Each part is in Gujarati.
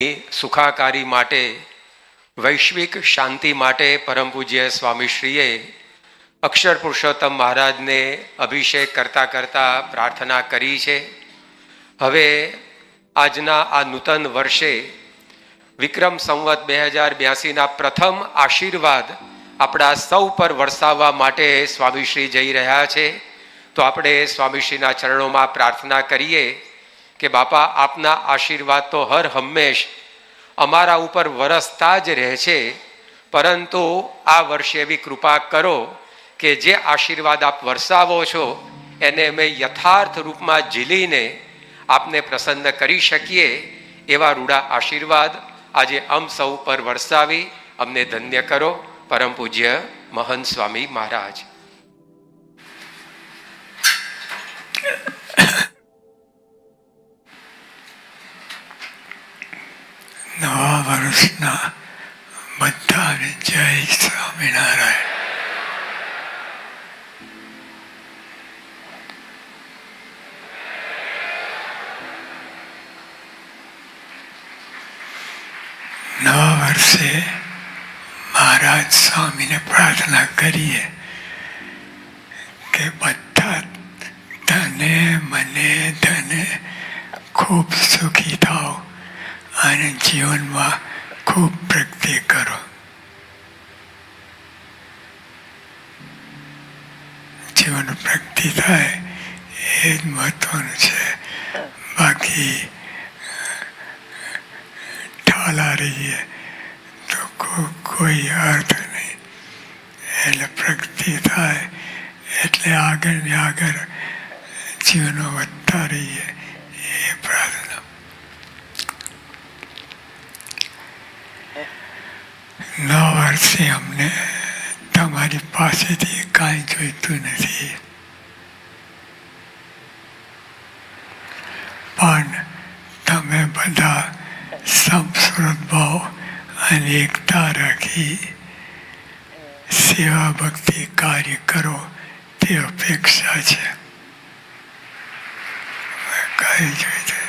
સુખાકારી માટે, વૈશ્વિક શાંતિ માટે પરમ પૂજ્ય સ્વામીશ્રીએ અક્ષર પુરુષોત્તમ મહારાજને અભિષેક કરતા કરતા પ્રાર્થના કરી છે. હવે આજના આ નૂતન વર્ષે વિક્રમ સંવત 2082ના પ્રથમ આશીર્વાદ આપણા સૌ પર વરસાવવા માટે સ્વામીશ્રી જઈ રહ્યા છે. તો આપણે સ્વામીશ્રીના ચરણોમાં પ્રાર્થના કરીએ કે બાપા, આપના આશીર્વાદ તો હર હંમેશ અમારા ઉપર વરસતા જ રહે છે, પરંતુ આ વર્ષે એવી કૃપા કરો કે જે આશીર્વાદ આપ વરસાવો છો એને અમે યથાર્થ રૂપમાં ઝીલીને આપને પ્રસન્ન કરી શકીએ. એવા રૂડા આશીર્વાદ આજે સૌ પર વરસાવી અમને ધન્ય કરો. પરમ પૂજ્ય મહંત સ્વામી મહારાજ. નવા વર્ષના બધાને જય સ્વામિનારાયણ. નવા વર્ષે મહારાજ સ્વામીને પ્રાર્થના કરીએ કે બધા તને મને ધને ખૂબ સુખી થાવ અને જીવનમાં ખૂબ પ્રગતિ કરો. જીવન પ્રગતિ થાય એ જ મહત્વનું છે. બાકી ઠાલા રહીએ તો કોઈ અર્થ નહીં. એટલે પ્રગતિ થાય એટલે આગળ ને આગળ જીવનો વધતા રહીએ એ પ્રાર્થના. નવા વર્ષે અમને તમારી પાસેથી કાંઈ જોઈતું નથી, પણ તમે બધા સમસ્વૃત ભાવ અને એકતા રાખી સેવા ભક્તિ કાર્ય કરો તે અપેક્ષા છે. કઈ જોઈતું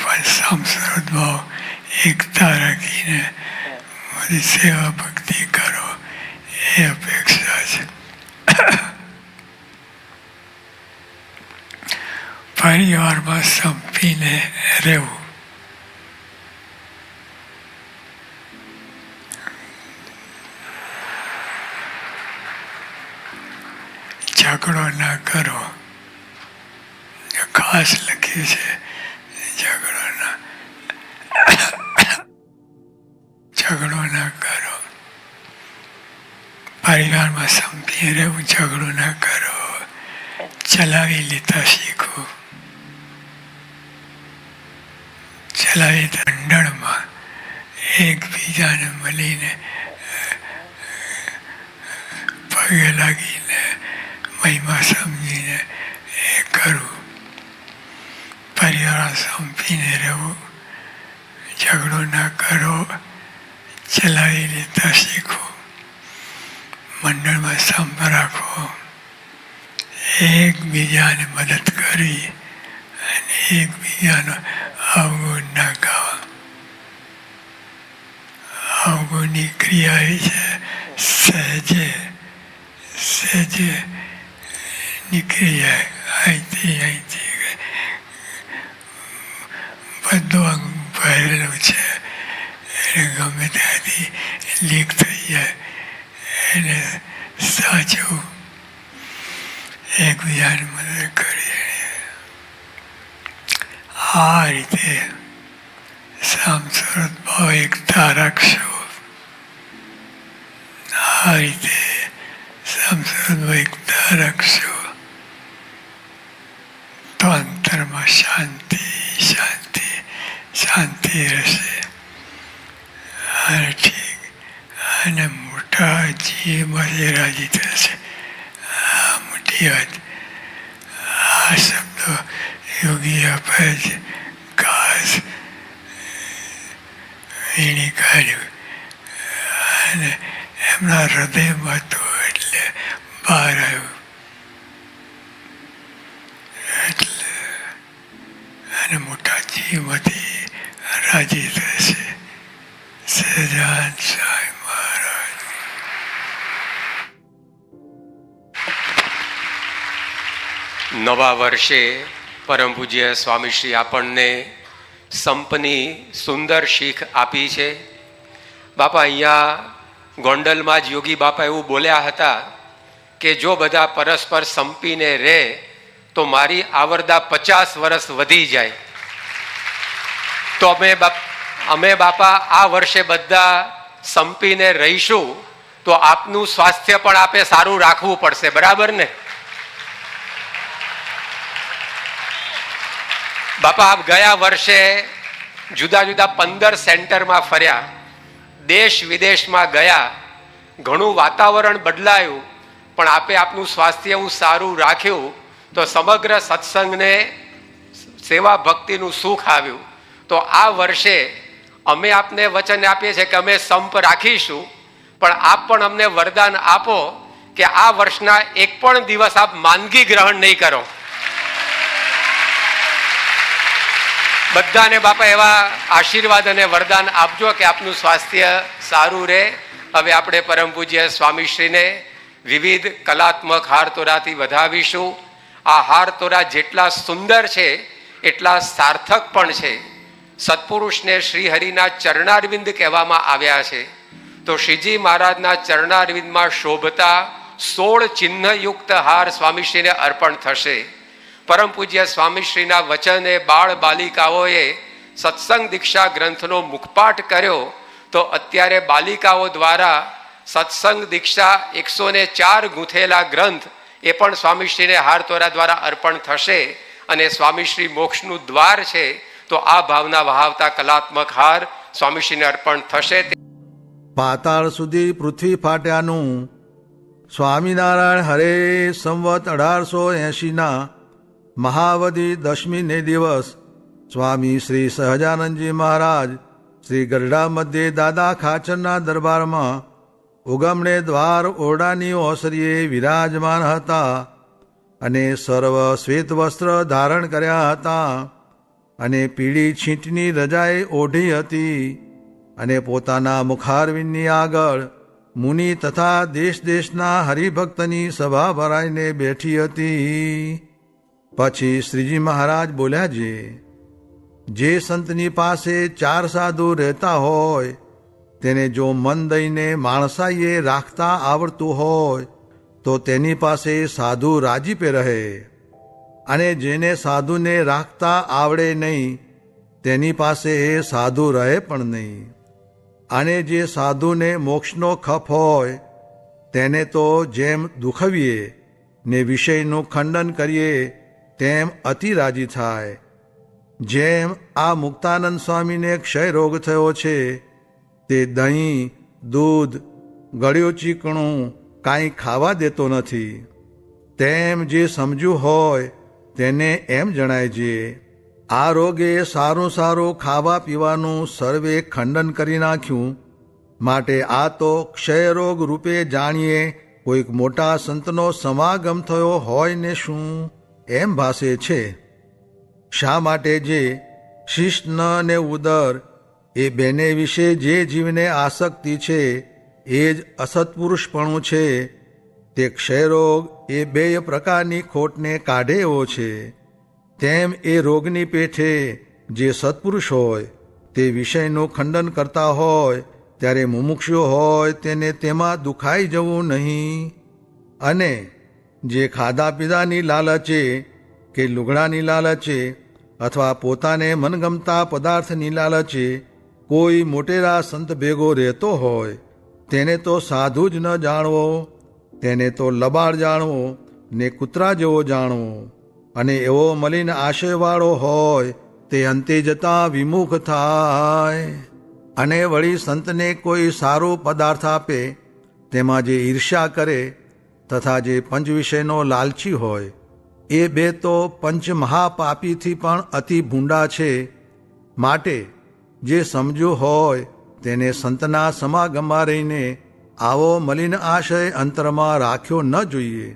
પણ સમસ્વૃત ભાવ એકતા રાખીને બધી સેવા ભક્તિ કરો એ અપેક્ષા છે. પરિવારમાં સંપીને રહેવું. ઝઘડો ના કરો. ખાસ લખ્યું છે ઝઘડો ના કરો. પરિવારમાં સંપીને રહેવું, ઝઘડો ના કરો. ચલાવી લેતા શીખો. ચલાવી મંડળમાં એકબીજાને મળીને પગે લાગીને મહિમા સમજીને એ કરવું. પરિવાર સંપીને રહેવું, ઝઘડો ના કરો. ચલાવી લેતા શીખો. મંડળમાં સંપ રાખો. એકબીજાને મદદ કરી અને એકબીજાનો અવગુણ ના ગાવા. અવગુણની ક્રિયા એ છે સહેજે સહેજે નીકળી જાય. અહીંથી બધું અંગ ભરેલું છે એટલે ગમે ત્યાંથી લીક થઈ જાય. એને સાચું એકબીજાને મદદ કરી આ રીતે સમસ્વૃત ભાવ એકતા રાખશો. આ રીતે સમસ્વૃત ભાવ એકતા રાખશો તો અંતરમાં શાંતિ શાંતિ શાંતિ રહેશે. અને ઠીક અને મોટા જીવમાંથી રાજી થશે. આ મોટી વાત. આ શબ્દો યોગી આપે છે. ઘાસ વીણી કાઢ્યું અને એમના હૃદયમાં તો એટલે બહાર આવ્યું. એટલે અને મોટા જીવમાંથી રાજી થશે. સહજાન સાંઈ મહારાજ. નવા વર્ષે પરમ પૂજ્ય સ્વામીશ્રી આપણને સંપની સુંદર શીખ આપી છે. બાપા અહીંયા ગોંડલમાં જ યોગી બાપા એવું બોલ્યા હતા કે જો બધા પરસ્પર સંપીને રહે તો મારી આવરદા 50 વર્ષ વધી જાય. તો અમે બાપા આ વર્ષે બધા સંપીને રહીશું તો આપનું સ્વાસ્થ્ય પણ આપે સારું રાખવું પડશે, બરાબર ને? બાપા આપ ગયા વર્ષે જુદા જુદા 15 સેન્ટરમાં ફર્યા, દેશ વિદેશમાં ગયા, ઘણું વાતાવરણ બદલાયું, પણ આપે આપનું સ્વાસ્થ્ય એવું સારું રાખ્યું તો સમગ્ર સત્સંગને સેવા ભક્તિનું સુખ આવ્યું. તો આ વર્ષે અમે આપને વચન આપીએ છીએ કે અમે સંપ રાખીશું, પણ આપ પણ અમને વરદાન આપો કે આ વર્ષના એક પણ દિવસ આપ માંદગી ગ્રહણ નહીં કરો. બધાને બાપા એવા આશીર્વાદ અને વરદાન આપજો કે આપનું સ્વાસ્થ્ય સારું રહે. હવે આપણે પરમ પૂજ્ય સ્વામીશ્રીને વિવિધ કલાત્મક હાર તોરાથી વધાવીશું. આ હાર તોરા જેટલા સુંદર છે એટલા સાર્થક પણ છે. સત્પુરુષને શ્રી હરિના ચરણારવિંદ કહેવામાં આવ્યા છે. તો શ્રીજી મહારાજના ચરણારવિંદમાં શોભતા 16 ચિહ્નયુક્ત હાર સ્વામીશ્રીને અર્પણ થશે. પરમ પૂજ્ય સ્વામીશ્રીના વચને બાળ બાલિકાઓએ સત્સંગ દીક્ષા ગ્રંથનો મુખપાઠ કર્યો તો અત્યારે બાલિકાઓ દ્વારા સત્સંગ દીક્ષા 104 ગૂંથેલા ગ્રંથ એ પણ સ્વામીશ્રીને હાર તોરા દ્વારા અર્પણ થશે. અને સ્વામીશ્રી મોક્ષનું દ્વાર છે તો આ ભાવના વહાવતા કલાત્મક હાર સ્વામીશ્રીને અર્પણ થશે. પાતાળ સુધી પૃથ્વી ફાટ્યાનું સ્વામિનારાયણ હરે સંવત 1880 મહાવદી દશમીને દિવસ સ્વામી શ્રી સહજાનંદજી મહારાજ શ્રી ગરડા મધ્યે દાદા ખાચરના દરબારમાં ઉગમણે દ્વાર ઓરડાની ઓસરીએ વિરાજમાન હતા અને સર્વ શ્વેત વસ્ત્ર ધારણ કર્યા હતા અને પીળી છીંટની રજાએ ઓઢી હતી અને પોતાના મુખારવિંદની આગળ મુનિ તથા દેશ દેશના હરિભક્તની સભા ભરાઈને બેઠી હતી. પછી શ્રીજી મહારાજ બોલ્યા, જે સંતની પાસે 4 સાધુ રહેતા હોય તેને જો મન દઈને માણસાઈએ રાખતા આવડતું હોય તો તેની પાસે સાધુ રાજીપે રહે, અને જેને સાધુને રાખતા આવડે નહીં તેની પાસે એ સાધુ રહે પણ નહીં. અને જે સાધુને મોક્ષનો ખપ હોય તેને તો જેમ દુખવીએ ને વિષયનું ખંડન કરીએ તેમ અતિ રાજી થાય. જેમ આ મુક્તાનંદ સ્વામીને ક્ષય રોગ થયો છે તે દહીં, દૂધ, ગળ્યું ચીકણું કાંઈ ખાવા દેતો નથી, તેમ જે સમજ્યું હોય તેને એમ જણાય છે. આ રોગે સારું સારું ખાવા પીવાનું સર્વે ખંડન કરી નાખ્યું, માટે આ તો ક્ષયરોગ રૂપે જાણીએ કોઈક મોટા સંતનો સમાગમ થયો હોય ને શું એમ ભાસે છે. શા માટે જે શિષ્ણ ને ઉદર એ બેને વિશે જે જીવને આસક્તિ છે એ જ અસત્પુરુષપણું છે. તે ક્ષયરોગ એ 2 પ્રકારની ખોટને કાઢે એવો છે. તેમ એ રોગની પેઠે જે સત્પુરુષ હોય તે વિષયનું ખંડન કરતા હોય ત્યારે મુમુક્ષુ હોય તેને તેમાં દુખાઈ જવું નહીં. અને જે ખાધા પીધાની લાલચે કે લુગડાની લાલચે અથવા પોતાને મનગમતા પદાર્થની લાલચે કોઈ મોટેરા સંત ભેગો રહેતો હોય તેને તો સાધુ જ ન જાણવો, તેને તો લબાડ જાણવો ને કૂતરા જેવો જાણવો. અને એવો મલિન આશયવાળો હોય તે અંતે જતાં વિમુખ થાય. અને વળી સંતને કોઈ સારો પદાર્થ આપે તેમાં જે ઈર્ષ્યા કરે તથા જે પંચ વિષયનો લાલચી હોય એ 2 તો પંચ મહાપાપીથી પણ અતિ ભૂંડા છે. માટે જે સમજ્યું હોય તેને સંતના સમાગમમાં રહીને આવો મલિન આશય અંતરમાં રાખ્યો ન જોઈએ.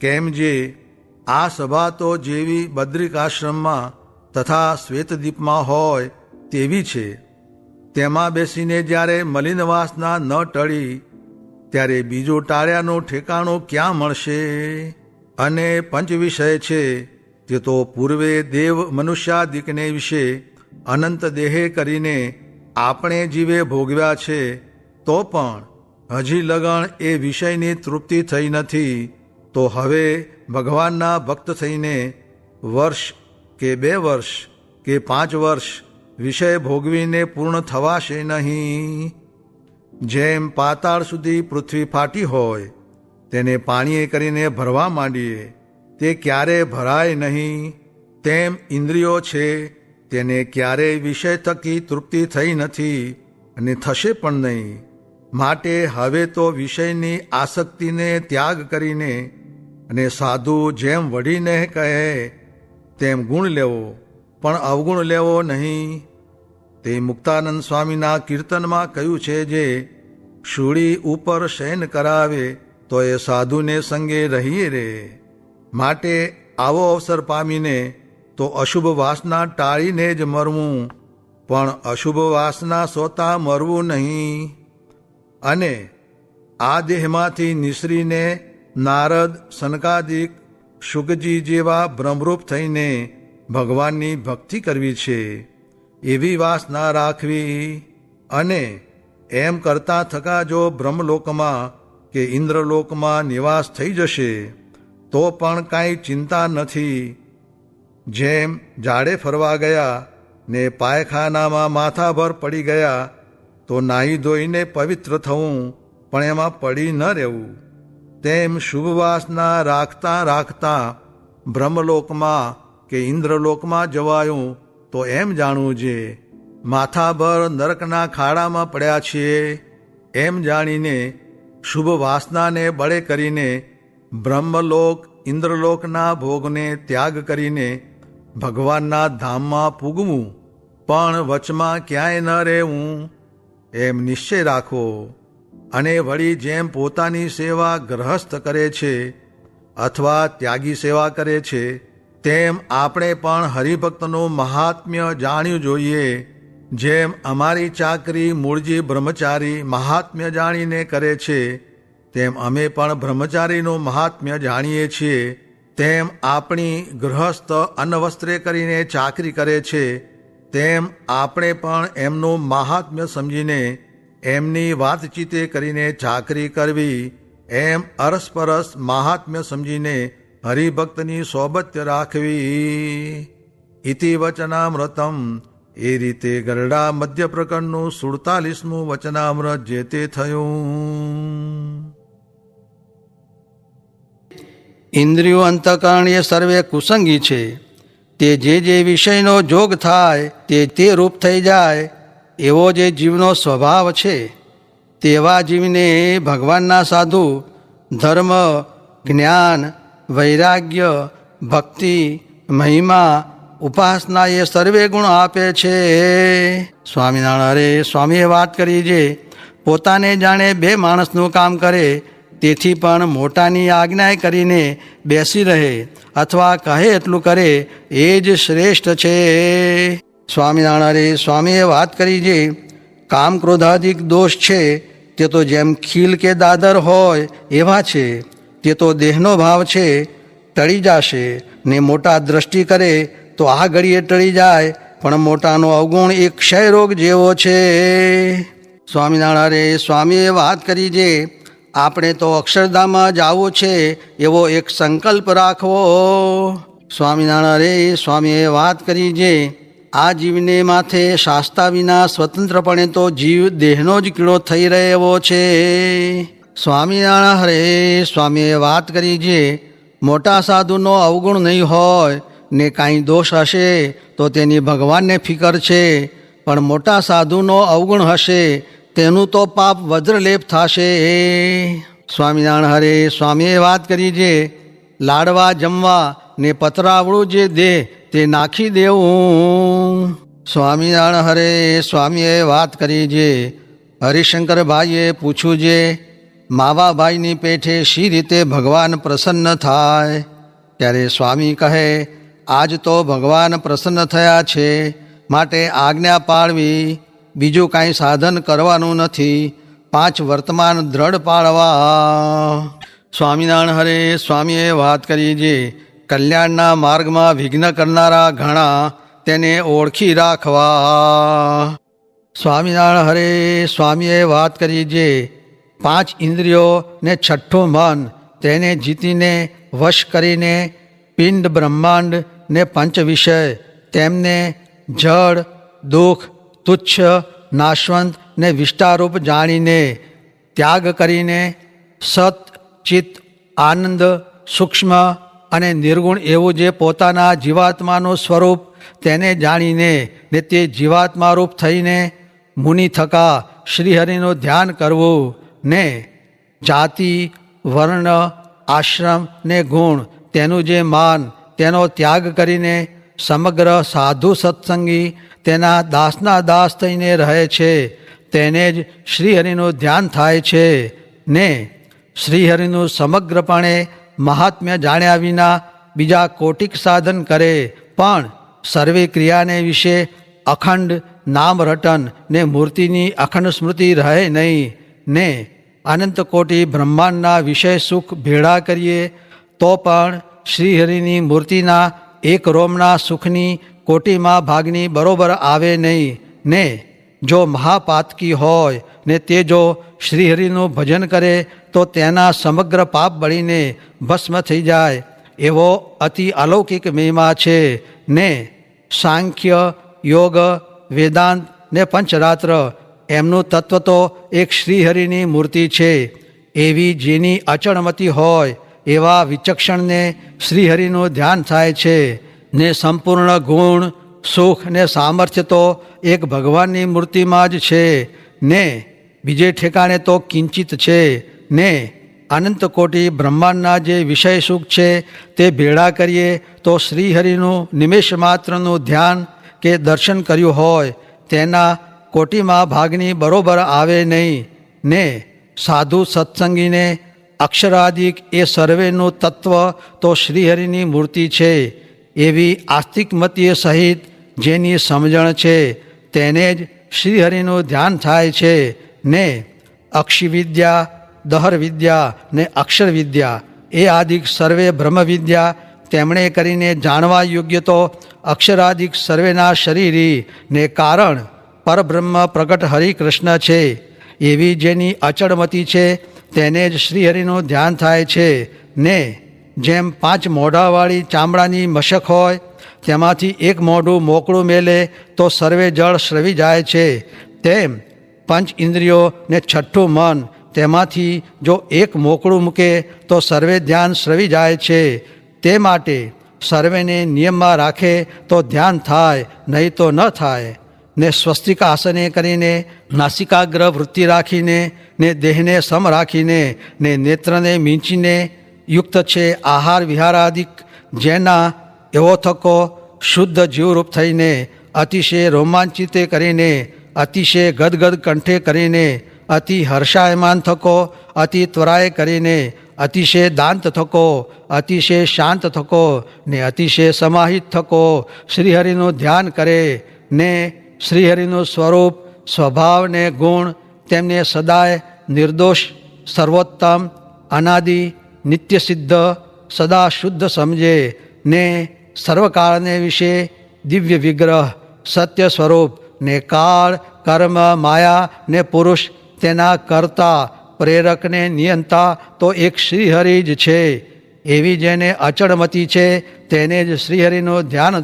કેમ જે આ સભા તો જેવી બદ્રિકાશ્રમમાં તથા શ્વેતદીપમાં હોય તેવી છે. તેમાં બેસીને જ્યારે મલિન વાસના ન ટળી ત્યારે બીજું ટાળ્યાનું ઠેકાણું ક્યાં મળશે? અને પંચ વિષય છે તે તો પૂર્વે દેવ મનુષ્યાદિકને વિશે અનંત દેહે કરીને આપણે જીવે ભોગવ્યા છે, તો પણ હજી લગણ એ વિષયની તૃપ્તિ થઈ નથી. તો હવે ભગવાનના ભક્ત થઈને વર્ષ કે 2 વર્ષ કે 5 વર્ષ વિષય ભોગવીને પૂર્ણ થવાશે નહીં. જેમ પાતાળ સુધી પૃથ્વી ફાટી હોય તેને પાણીએ કરીને ભરવા માંડીએ તે ક્યારે ભરાય નહીં, તેમ ઇન્દ્રિયો છે તેને ક્યારેય વિષય થકી તૃપ્તિ થઈ નથી અને થશે પણ નહીં. માટે હવે તો વિષયની આસક્તિને ત્યાગ કરીને અને સાધુ જેમ વઢીને કહે તેમ ગુણ લેવો પણ અવગુણ લેવો નહીં. તે મુક્તાનંદ સ્વામીના કીર્તનમાં કહ્યું છે, જે શૂળી ઉપર શયન કરાવે તો એ સાધુને સંગે રહીએ રે. માટે આવો અવસર પામીને તો અશુભ વાસના ટાળીને જ મરવું, પણ અશુભ વાસના સોતા મરવું નહીં. અને આ દેહમાંથી નિસરીને નારદ, સનકાદિક, શુકજી જેવા બ્રહ્મરૂપ થઈને ભગવાનની ભક્તિ કરવી છે, એવી વાસના રાખવી. અને એમ કરતા થકા જો બ્રહ્મલોકમાં કે ઇન્દ્રલોકમાં નિવાસ થઈ જશે તો પણ કાંઈ ચિંતા નથી. જેમ ઝાડે ફરવા ગયા ને પાયખાનામાં માથાભર પડી ગયા તો નાહી ધોઈને પવિત્ર થવું, પણ એમાં પડી ન રહેવું. તેમ શુભ વાસના રાખતા રાખતા બ્રહ્મલોકમાં કે ઇન્દ્રલોકમાં જવાયું તો એમ જાણવું છે માથાભર નરકના ખાડામાં પડ્યા છીએ. એમ જાણીને શુભ વાસનાને બળે કરીને બ્રહ્મલોક ઇન્દ્રલોકના ભોગને ત્યાગ કરીને ભગવાનના ધામમાં પૂગવું, પણ વચમાં ક્યાંય ન રહેવું એમ નિશ્ચય રાખવો. અને વળી જેમ પોતાની સેવા ગ્રહસ્થ કરે છે અથવા ત્યાગી સેવા કરે છે, તેમ આપણે પણ હરિભક્તનું મહાત્મ્ય જાણ્યું જોઈએ. જેમ અમારી ચાકરી મૂળજી બ્રહ્મચારી મહાત્મ્ય જાણીને કરે છે, તેમ અમે પણ બ્રહ્મચારીનું મહાત્મ્ય જાણીએ છીએ. તેમ આપણી ગૃહસ્થ અન્નવસ્ત્રે કરીને ચાકરી કરે છે, તેમ આપણે પણ એમનું મહાત્મ્ય સમજીને એમની વાતચીતે કરીને ચાકરી કરવી. એમ અરસપરસ મહાત્મ્ય સમજીને હરિભક્તની સોબત્ય રાખવી. ઇતિ વચનામૃતમ. એ રીતે ગરડા મધ્ય પ્રકરણનું 47મું વચનામૃત જે તે થયું. ઇન્દ્રિયો અંતઃકરણ એ સર્વે કુસંગી છે. તે જે વિષયનો જોગ થાય તે રૂપ થઈ જાય એવો જે જીવનો સ્વભાવ છે, તેવા જીવને ભગવાનના સાધુ ધર્મ, જ્ઞાન, વૈરાગ્ય, ભક્તિ, મહિમા, ઉપાસના એ સર્વે ગુણ આપે છે. સ્વામિનારાયણ સ્વામીએ વાત કરી છે, પોતાને જાણે 2 માણસનું કામ કરે તેથી પણ મોટાની આજ્ઞા કરીને બેસી રહે અથવા કહે એટલું કરે એ જ શ્રેષ્ઠ છે. સ્વામિનારાયણ સ્વામીએ વાત કરી છે, કામ ક્રોધાધિક દોષ છે તે તો જેમ ખીલ કે દાદર હોય એવા છે. તે તો દેહનો ભાવ છે, ટળી જશે ને મોટા દ્રષ્ટિ કરે તો આ ઘડીએ ટળી જાય, પણ મોટાનો અવગુણ એક ક્ષય રોગ જેવો છે. સ્વામિનારાયણ સ્વામીએ વાત કરી છે, આપણે તો અક્ષરધામમાં જવું છે એવો એક સંકલ્પ રાખવો. સ્વામિનારાયણ સ્વામીએ વાત કરી છે, આ જીવને માથે શાસ્તા વિના સ્વતંત્રપણે તો જીવ દેહનો જ કીડો થઈ રહ્યો છે. સ્વામિનારાયણ સ્વામીએ વાત કરી છે, મોટા સાધુનો અવગુણ નહીં હોય ને કાંઈ દોષ હશે તો તેની ભગવાનને ફિકર છે, પણ મોટા સાધુનો અવગુણ હશે તેનું તો પાપ વજ્રલેપ થશે. સ્વામિનારાયણ સ્વામીએ વાત કરી છે, લાડવા જમવા ને પતરાવળું જે દે તે નાખી દેવું. સ્વામિનારાયણ સ્વામીએ વાત કરી છે, હરિશંકરભાઈએ પૂછ્યું છે, માવાભાઈની પેઠે શી રીતે ભગવાન પ્રસન્ન થાય? ત્યારે સ્વામી કહે, આજ તો ભગવાન પ્રસન્ન થયા છે. માટે આજ્ઞા પાળવી, બીજું કાંઈ સાધન કરવાનું નથી. 5 વર્તમાન દ્રઢ પાળવા. સ્વામિનારાયણ હરે સ્વામીએ વાત કરી જે કલ્યાણના માર્ગમાં વિઘ્ન કરનારા ઘણા, તેને ઓળખી રાખવા. સ્વામિનારાયણ હરે સ્વામીએ વાત કરી જે 5 ઇન્દ્રિયો ને 6ઠું મન, તેને જીતીને વશ કરીને પિંડ બ્રહ્માંડ ને 5 વિષય, તેમને જળ, દુઃખ, તુચ્છ, નાશવંત ને વિષ્ટારૂપ જાણીને ત્યાગ કરીને સત, ચિત્ત, આનંદ, સૂક્ષ્મ અને નિર્ગુણ એવું જે પોતાના જીવાત્માનું સ્વરૂપ, તેને જાણીને ને તે જીવાત્મારૂપ થઈને મુનિ થકા શ્રીહરિનું ધ્યાન કરવું ને જાતિ, વર્ણ, આશ્રમ ને ગુણ, તેનું જે માન, તેનો ત્યાગ કરીને સમગ્ર સાધુ સત્સંગી તેના દાસના દાસ થઈને રહે છે, તેને જ શ્રીહરિનું ધ્યાન થાય છે ને શ્રીહરિનું સમગ્રપણે મહાત્મ્ય જાણ્યા વિના બીજા કોટિક સાધન કરે, પણ સર્વે ક્રિયાને વિશે અખંડ નામ રટન ને મૂર્તિની અખંડ સ્મૃતિ રહે નહીં ને અનંત કોટી બ્રહ્માંડના વિષય સુખ ભેળા કરીએ તો પણ શ્રીહરિની મૂર્તિના એક રોમના સુખની કોટીમાં ભાગની બરોબર આવે નહીં ને જો મહાપાતકી હોય ને તે જો શ્રીહરિનું ભજન કરે તો તેના સમગ્ર પાપ બળીને ભસ્મ થઈ જાય, એવો અતિ અલૌકિક મહિમા છે ને સાંખ્ય, યોગ, વેદાંત ને પંચરાત્ર એમનું તત્વ તો એક શ્રીહરિની મૂર્તિ છે. એવી જેની અચળમતી હોય એવા વિચક્ષણને શ્રીહરિનું ધ્યાન થાય છે ને સંપૂર્ણ ગુણ, સુખ ને સામર્થ્ય તો એક ભગવાનની મૂર્તિમાં જ છે ને બીજે ઠેકાણે તો કિંચિત છે ને અનંત કોટી બ્રહ્માંડના જે વિષય સુખ છે તે ભેળા કરીએ તો શ્રીહરિનું નિમેષ માત્રનું ધ્યાન કે દર્શન કર્યું હોય તેના કોટીમાં ભાગની બરોબર આવે નહીં ને સાધુ સત્સંગીને અક્ષરાદિક એ સર્વેનું તત્વ તો શ્રીહરિની મૂર્તિ છે. એવી આસ્તિકમતીય સહિત જેની સમજણ છે તેને જ શ્રીહરિનું ધ્યાન થાય છે ને અક્ષિવિદ્યા, દહર વિદ્યા ને અક્ષર વિદ્યા એ આદિક સર્વે બ્રહ્મ વિદ્યા તેમણે કરીને જાણવા યોગ્ય તો અક્ષરાદિક સર્વેના શરીરી ને કારણ પરબ્રહ્મ પ્રગટ હરિકૃષ્ણ છે. એવી જેની અચળમતી છે તેને જ શ્રીહરિનું ધ્યાન થાય છે ને જેમ 5 મોઢાવાળી ચામડાની મશક હોય તેમાંથી એક મોઢું મોકળું મેલે તો સર્વે જળ શ્રવી જાય છે, તેમ 5 ઇન્દ્રિયો ને 6ઠું મન તેમાંથી જો એક મોકળું મૂકે તો સર્વે ધ્યાન શ્રવી જાય છે. તે માટે સર્વેને નિયમમાં રાખે તો ધ્યાન થાય, નહીં તો ન થાય ને સ્વસ્તિક આસને કરીને નાસિકાગ્ર વૃત્તિ રાખીને ને દેહને સમ રાખીને ને નેત્રને મીંચીને યુક્ત છે આહાર વિહારાદિક જેના એવો થકો શુદ્ધ જીવરૂપ થઈને અતિશય રોમાંચિત કરીને અતિશય ગદગદ કંઠે કરીને અતિ હર્ષાયમાન થકો અતિ ત્વરાએ કરીને અતિશય દાંત થકો અતિશય શાંત થકો ને અતિશય સમાહિત થકો શ્રીહરિનું ધ્યાન કરે ને શ્રીહરિનું સ્વરૂપ, સ્વભાવ ને ગુણ તેમને સદાય નિર્દોષ, સર્વોત્તમ, અનાદિ, નિત્ય સિદ્ધ, સદા શુદ્ધ સમજે ને સર્વકાળને વિશે દિવ્ય વિગ્રહ, સત્ય સ્વરૂપ ને કાળ, કર્મ, માયા ને પુરુષ તેના કર્તા, પ્રેરક ને નિયંતા તો એક શ્રીહરિ જ છે. એવી જેને અચળમતી છે તેને જ શ્રીહરિનું ધ્યાન